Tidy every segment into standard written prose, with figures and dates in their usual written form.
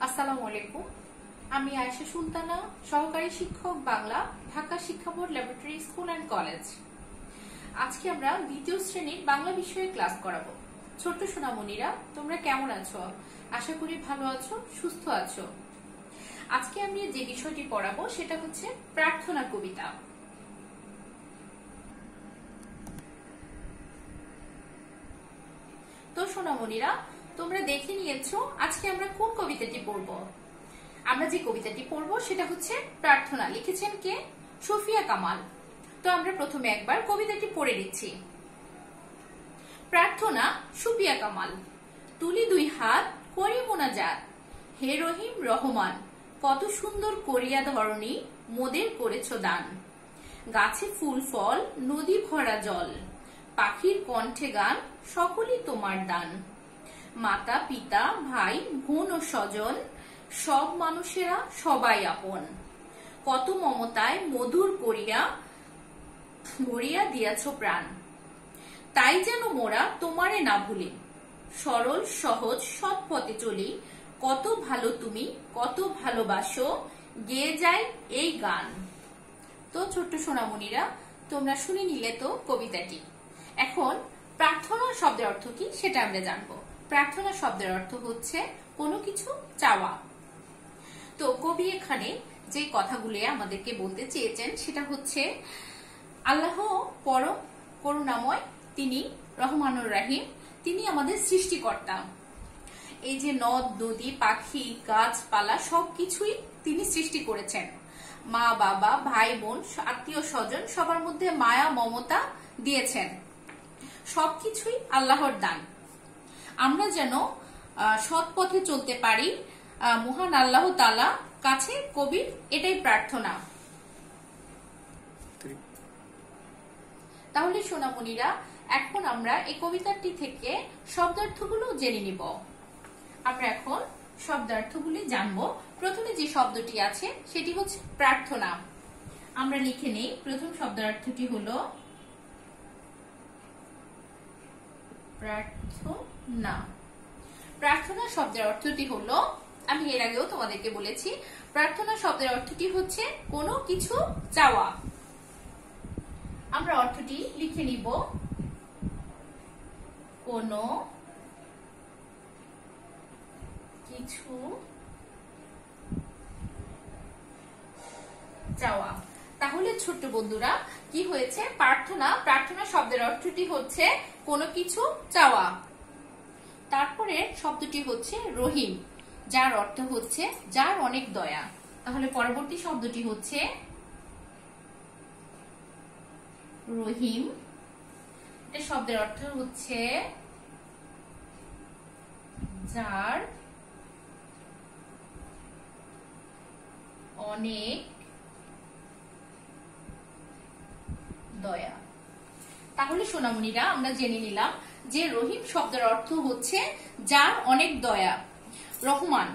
আসসালামু আলাইকুম। আমি আয়েশা সুলতানা, সহকারী শিক্ষক বাংলা, ঢাকা শিক্ষা board laboratory school and college. আজকে আমরা দ্বিতীয় শ্রেণীর বাংলা বিষয়ে ক্লাস করাবো। ছোট্ট সোনামণিরা, তোমরা কেমন আছো? আশা করি ভালো আছো, সুস্থ আছো। আজকে আমি যে বিষয়টি পড়াবো সেটা হচ্ছে প্রার্থনা কবিতা। তো সোনামণিরা, তোমরা দেখে নিয়েছো আজকে আমরা কোন কবিতাটি পড়বো। আমরা যে কবিতাটি পড়বো সেটা হচ্ছে প্রার্থনা। লিখেছেন কে? সুফিয়া কামাল। তো আমরা প্রথমে একবার কবিতাটি পড়ে দিচ্ছি। প্রার্থনা, সুফিয়া কামাল। তুলি দুই হাত, করি মোনাজাত, হে রহিম রহমান, কত সুন্দর করিয়া ধরণী মোদের করেছ দান। গাছে ফুল ফল, নদী ভরা জল, পাখির কণ্ঠে গান, সকলই তোমার দান। মাতা পিতা ভাই বোন ও স্বজন, সব মানুষেরা সবাই আপন। কত মমতায় মধুর করিয়া ভরিয়া দিয়াছ প্রাণ। তাই যেন মোরা তোমারে না ভুলি, সরল সহজ সৎ পথে চলি। কত ভালো তুমি, কত ভালোবাসো, গেয়ে যায় এই গান। তো ছোট্ট সোনামণিরা, তোমরা শুনে নিলে তো কবিতাটি। এখন প্রার্থনা শব্দের অর্থ কি সেটা আমরা জানবো। প্রার্থনা শব্দের অর্থ হচ্ছে কোনো কিছু চাওয়া। তো কবি এখানে যে কথাগুলো আমাদেরকে বলতে চেয়েছেন সেটা হচ্ছে আল্লাহ পরম করুণাময়, তিনি রহমানুর রাহিম, তিনি আমাদের সৃষ্টিকর্তা। এই যে নদ নদী পাখি গাছপালা সবকিছুই তিনি সৃষ্টি করেছেন। মা বাবা ভাই বোন আত্মীয় স্বজন সবার মধ্যে মায়া মমতা দিয়েছেন। সবকিছুই আল্লাহর দান। আমরা যেন সৎ পথে চলতে পারি, মহান আল্লাহ তাআলা কাছে কবির এটাই প্রার্থনা। তাহলে সোনামণিরা, এখন আমরা এই কবিতাটি থেকে শব্দার্থগুলো জেনে নিব। আমরা এখন শব্দার্থগুলি জানবো। প্রথমে যে শব্দটি আছে সেটি হচ্ছে প্রার্থনা। আমরা লিখে নেই। প্রথম শব্দার্থটি হলো প্রার্থনা। প্রার্থনা শব্দের অর্থটি হলো, আমি এর আগেও তোমাদেরকে বলেছি, প্রার্থনা শব্দের অর্থটি হচ্ছে কোনো কিছু চাওয়া। আমরা অর্থটি লিখে নিব। কোনো কিছু চাওয়া। তাহলে ছোট্ট বন্ধুরা, কি হয়েছে? প্রার্থনা শব্দের অর্থটি হচ্ছে কোনো কিছু চাওয়া। তারপরে শব্দটি হচ্ছে রহিম, যার অর্থ হচ্ছে যার অনেক দয়া। তাহলে পরবর্তী শব্দটি হচ্ছে রহিম। এটা শব্দের অর্থ হচ্ছে যার অনেক দয়া। তাহলে সোনামণিরা, আমরা জেনে নিলাম যে রহিম শব্দের অর্থ হচ্ছে যার অনেক দয়া। রহমান,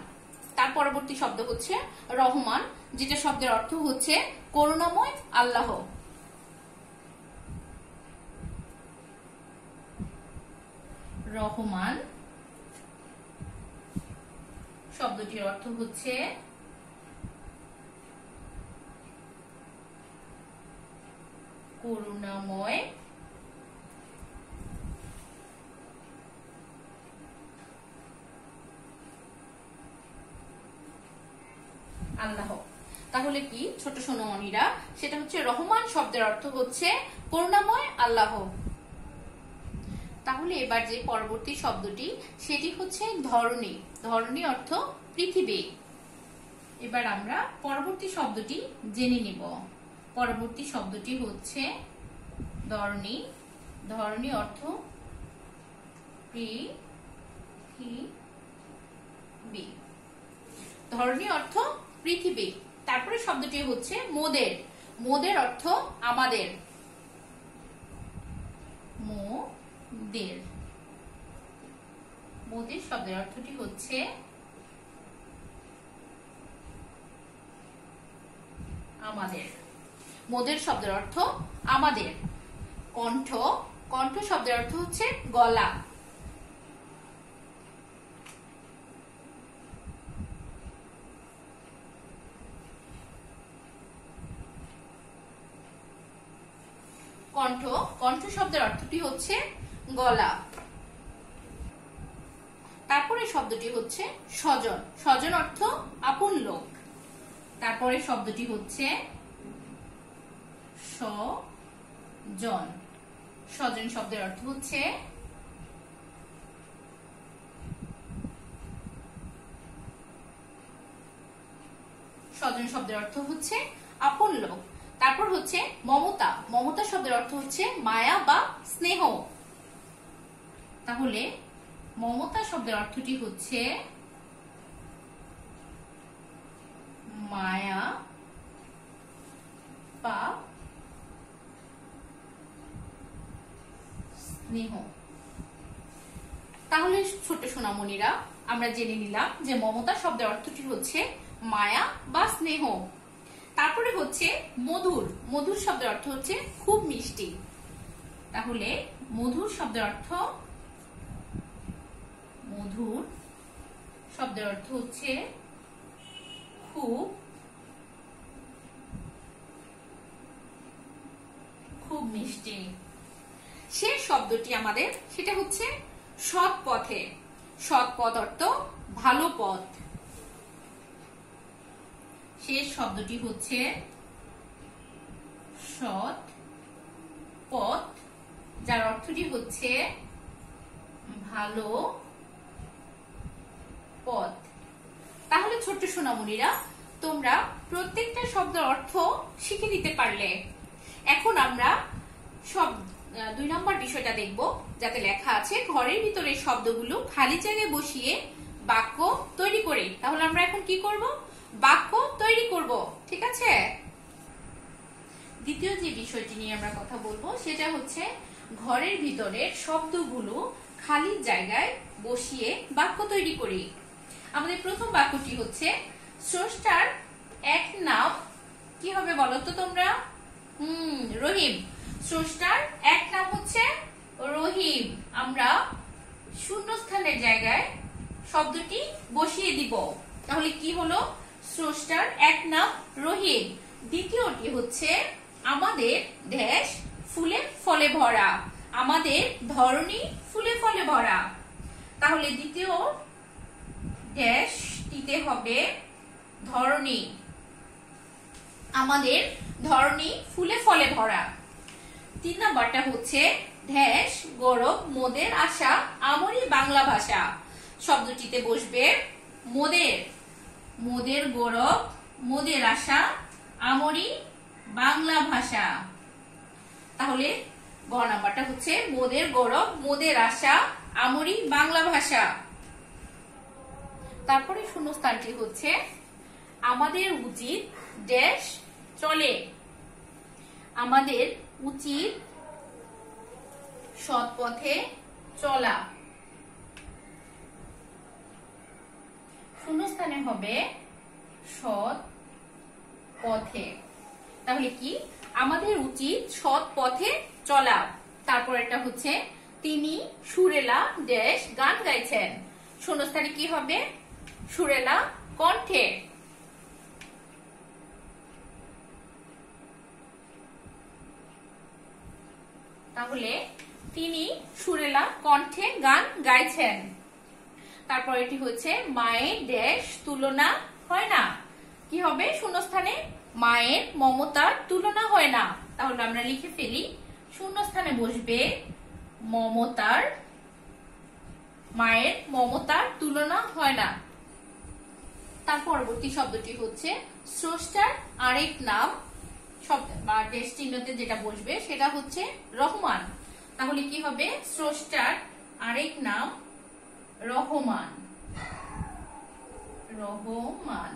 তার পরবর্তী শব্দ হচ্ছে রহমান, যেটা শব্দের অর্থ হচ্ছে করুণাময় আল্লাহ। রহমান শব্দটির অর্থ হচ্ছে করুণাময় আল্লাহ। তাহলে কি ছোট সোনামণিরা, সেটা হচ্ছে রহমান শব্দের অর্থ হচ্ছে করুণাময় আল্লাহ। তাহলে এবার যে পরবর্তী শব্দটি সেটি হচ্ছে ধরণী। ধরণী অর্থ পৃথিবী। এবার আমরা পরবর্তী শব্দটি জেনে নিব। পরবর্তী শব্দটি হচ্ছে ধরণী। ধরণী অর্থ পৃথিবী। ধরণী অর্থ পৃথিবী। তারপরে শব্দটি হচ্ছে মোদের। মোদের অর্থ আমাদের। মোদের। মোদের শব্দের অর্থটি হচ্ছে আমাদের। মোদের শব্দের অর্থ আমাদের। কণ্ঠ। কণ্ঠ শব্দের অর্থ হচ্ছে গলা। কণ্ঠ, কণ্ঠ শব্দের অর্থটি হচ্ছে গলা। তারপরে শব্দটি হচ্ছে স্বজন, স্বজন অর্থ আপন লোক। তারপরে শব্দটি হচ্ছে স্বজন, স্বজন শব্দের অর্থ হচ্ছে স্বজন শব্দের অর্থ হচ্ছে আপন লোক। তারপর হচ্ছে মমতা, মমতা শব্দের অর্থ হচ্ছে মায়া বা স্নেহ। তাহলে মমতা শব্দের অর্থটি হচ্ছে মায়া বা স্নেহ। তাহলে ছোট সোনামণিরা আমরা জেনে নিলাম যে মমতা শব্দের অর্থটি হচ্ছে মায়া বা স্নেহ। তারপরে হচ্ছে মধুর, মধুর শব্দের অর্থ হচ্ছে খুব মিষ্টি। তাহলে মধুর শব্দের অর্থ, মধুর শব্দের অর্থ হচ্ছে খুব, খুব মিষ্টি। শেষ শব্দটি আমাদের সেটা হচ্ছে সৎ পথে। সৎ পথ অর্থ ভালো পথ। শেষ শব্দটি হচ্ছে সৎ পথ, যার অর্থটি হচ্ছে ভালো পথ। তাহলে ছোট্ট সোনামণিরা তোমরা প্রত্যেকটা শব্দের অর্থ শিখে নিতে পারলে। এখন আমরা সব 2 নম্বর বিষয়টা দেখব, যাতে লেখা আছে ঘরের ভিতরে শব্দগুলো খালি জায়গায় বসিয়ে বাক্য তৈরি করে। তাহলে আমরা এখন কি করব? বাক্য তৈরি করব, ঠিক আছে? দ্বিতীয় যে বিষয়টি নিয়ে আমরা কথা বলবো সেটা হচ্ছে ঘরের ভিতরের শব্দগুলো খালি জায়গায় বসিয়ে বাক্য তৈরি করি। আমাদের প্রথম বাক্যটি হচ্ছে স্রষ্টার এক নাম কি হবে বলো তো তোমরা? রহিম। স্রষ্টার এক নাম হচ্ছে রহিম। আমরা শূন্যস্থানের জায়গায় শব্দটি বসিয়ে দিব। তাহলে কি হলো? স্রষ্টার এক নাম রহিম। দ্বিতীয়টি হচ্ছে আমাদের দেশ ফুলে ফলে ভরা, আমাদের ধরনী ফুলে ফলে ভরা। তাহলে দ্বিতীয় দেশটিতে হবে ধরনী, আমাদের ধরনী ফুলে ফলে ভরা। 3 নাম্বারটা হচ্ছে দেশ গৌরব মোদের আশা আমরি বাংলা ভাষা। শব্দটিতে বসবে মোদের, মোদের গৌরব মোদের আশা আমরি বাংলা ভাষা। তাহলে গ নাম্বারটা হচ্ছে মোদের গৌরব মোদের আশা আমরি বাংলা ভাষা। তারপরে শূন্যস্থানটি হচ্ছে আমাদের উচিত দেশ চলে, আমাদের উচিত সৎ পথে চলা। শূন্যস্থানে হবে সৎ পথে। তাহলে কি? আমাদের উচিত সৎ পথে চলা। তারপর এটা হচ্ছে তিনি সুরেলা দেশ গান গাইছেন। শূন্যস্থানে কি হবে? সুরেলা কণ্ঠে। তাহলে তিনি সুরেলা কণ্ঠে গান গাইছেন। তারপর এটি হচ্ছে মায়ের দেশ তুলনা হয় না। কি হবে শূন্যস্থানে? মায়ের মমতার তুলনা হয় না। তাহলে আমরা লিখে ফেলি, শূন্যস্থানে বসবে মমতার, মায়ের মমতার তুলনা হয় না। তার পরবর্তী শব্দটি হচ্ছে স্রষ্টার আরেক নাম। শব্দ বা দেশ চিহ্নতে যেটা বসবে সেটা হচ্ছে রহমান। তাহলে কি হবে? স্রষ্টার আরেক নাম রহমান, রহমান।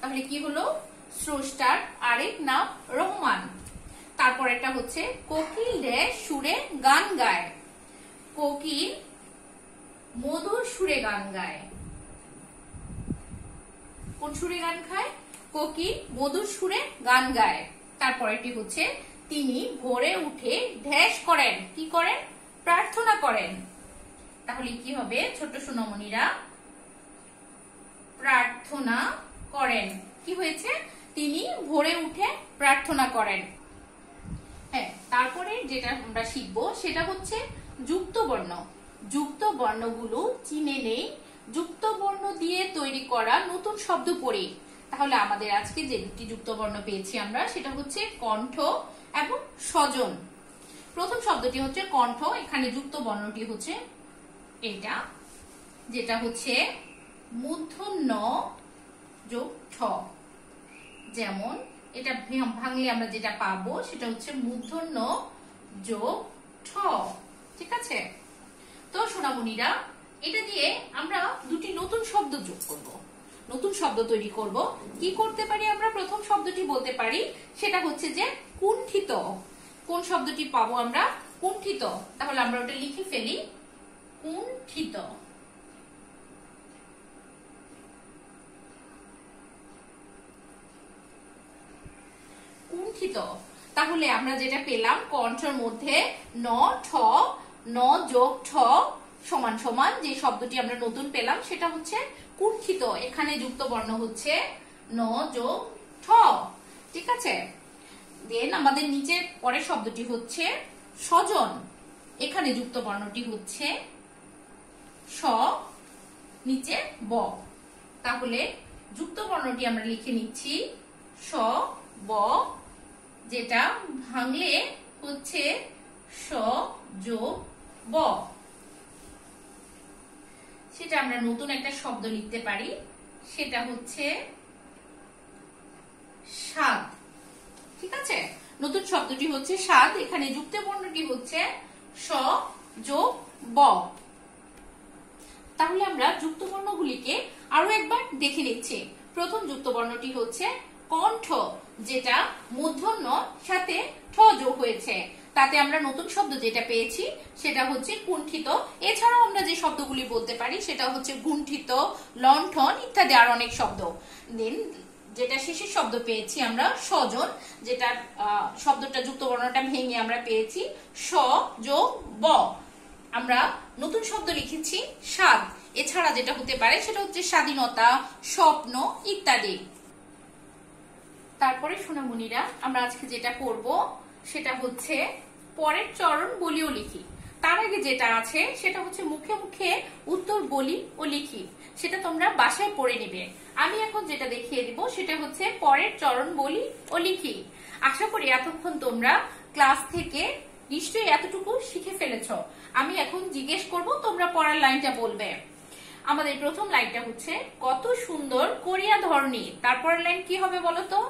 তাহলে কি হলো? স্রষ্টার আরেক নাম রহমান। তারপর এটা হচ্ছে কোকিল দেশ সুরে গান গায়। কোকিল মধুর সুরে গান গায়। কোন সুরে গান খায়? কোকিল মধুর সুরে গান গায়। তারপর এটি হচ্ছে তিনি ভোরে উঠে ধ্যাস করেন। কি করেন? প্রার্থনা করেন। তাহলে কি হবে ছোট সোনামণিরা? প্রার্থনা করেন। কি হয়েছে? তিনি ভোরে উঠে প্রার্থনা করেন। হ্যাঁ, তারপরে যেটা আমরা শিখবো সেটা হচ্ছে যুক্ত বর্ণ। যুক্ত বর্ণগুলো চিনে নেই যুক্ত বর্ণ দিয়ে তৈরি করা নতুন শব্দ পড়ে। তাহলে আমাদের আজকে যে দুটি যুক্ত বর্ণ পেয়েছি আমরা সেটা হচ্ছে কণ্ঠ এবং স্বজন। প্রথম শব্দটি হচ্ছে কণ্ঠ, এখানে যুক্ত বর্ণটি হচ্ছে এটা, যেটা হচ্ছে মূর্ধন্য যোগ ঠ। যেমন এটা ভাঙলে আমরা যেটা পাবো সেটা হচ্ছে মূর্ধন্য যোগ ঠ। ঠিক আছে, তো সোনামণিরা এটা দিয়ে আমরা দুটি নতুন শব্দ যোগ করব, নতুন শব্দ তৈরি করব। কি করতে পারি আমরা? প্রথম শব্দটি বলতে পারি সেটা হচ্ছে যে কুণ্ঠিত। কোন শব্দটি পাবো আমরা? কুণ্ঠিত। তাহলে আমরা ওটা লিখে ফেলি, কুণ্ঠিত। কুণ্ঠিত। তাহলে আমরা যেটা পেলাম কণ্ঠের মধ্যে ন ঠ, ন যোগ ঠ সমান সমান যে শব্দটি আমরা নতুন পেলাম সেটা হচ্ছে কুণ্ঠিত। এখানে যুক্ত বর্ণ হচ্ছে ন যোগ ঠ। ঠিক আছে, দেন আমাদের নিচে পরের শব্দটি হচ্ছে স্বজন। এখানে যুক্ত বর্ণটি হচ্ছে স, নিচে ব। তাহলে যুক্ত বর্ণটি আমরা লিখে নিচ্ছি স ব, যেটা ভাঙলে হচ্ছে স যোগ ব। সেটা আমরা নতুন একটা শব্দ লিখতে পারি, সেটা হচ্ছে স্বাদ। ঠিক আছে, নতুন শব্দটি হচ্ছে স্বাদ। এখানে যুক্ত বর্ণটি হচ্ছে স যোগ ব। তাহলে আমরা যুক্ত বর্ণগুলিকে আরো একবার দেখে নিচ্ছি। প্রথম যুক্ত বর্ণটি হচ্ছে কণ্ঠ, যেটা মূর্ধন্য সাথে ঠ যোগ হয়েছে, তাতে আমরা নতুন শব্দ যেটা পেয়েছি সেটা হচ্ছে কুণ্ঠিত। এছাড়াও আমরা যে শব্দগুলি বলতে পারি সেটা হচ্ছে গুণ্ঠিত, লণ্ঠন ইত্যাদি আর অনেক শব্দ। দেন যেটা শেষের শব্দ পেয়েছি আমরা স্বজন, যেটা শব্দটা যুক্ত বর্ণটা ভেঙে আমরা পেয়েছি স যোগ ব। আমরা নতুন শব্দ লিখেছি স্বাদ। এছাড়া যেটা হতে পারে সেটা হচ্ছে স্বাধীনতা, স্বপ্ন ইত্যাদি। তারপরে সোনামণিরা আমরা আজকে যেটা করব সেটা হচ্ছে পরের চরণ বলি ও লিখি। তার আগে যেটা আছে সেটা হচ্ছে মুখে মুখে উত্তর বলি ও লিখি, সেটা তোমরা বাসায় পড়ে নেবে। আমি এখন যেটা দেখিয়ে দিব সেটা হচ্ছে পরের চরণ বলি ও লিখি। আশা করি এতক্ষণ তোমরা ক্লাস থেকে নিশ্চয়ই এতটুকু শিখে ফেলেছ। আমি এখন জিজ্ঞেস করব, তোমরা পরের লাইনটা বলবে। আমাদের প্রথম লাইনটা হচ্ছে কত সুন্দর করিয়া ধরনী। তারপরের লাইন কি হবে বলো তো?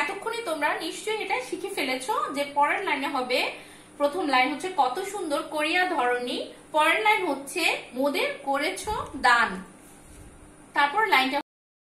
এতক্ষণে তোমরা নিশ্চয়ই এটা শিখে ফেলেছো যে পরের লাইনে হবে, প্রথম লাইন হচ্ছে কত সুন্দর করিয়া ধরনী, পরের লাইন হচ্ছে মোদের করেছো দান। তারপর লাইনটা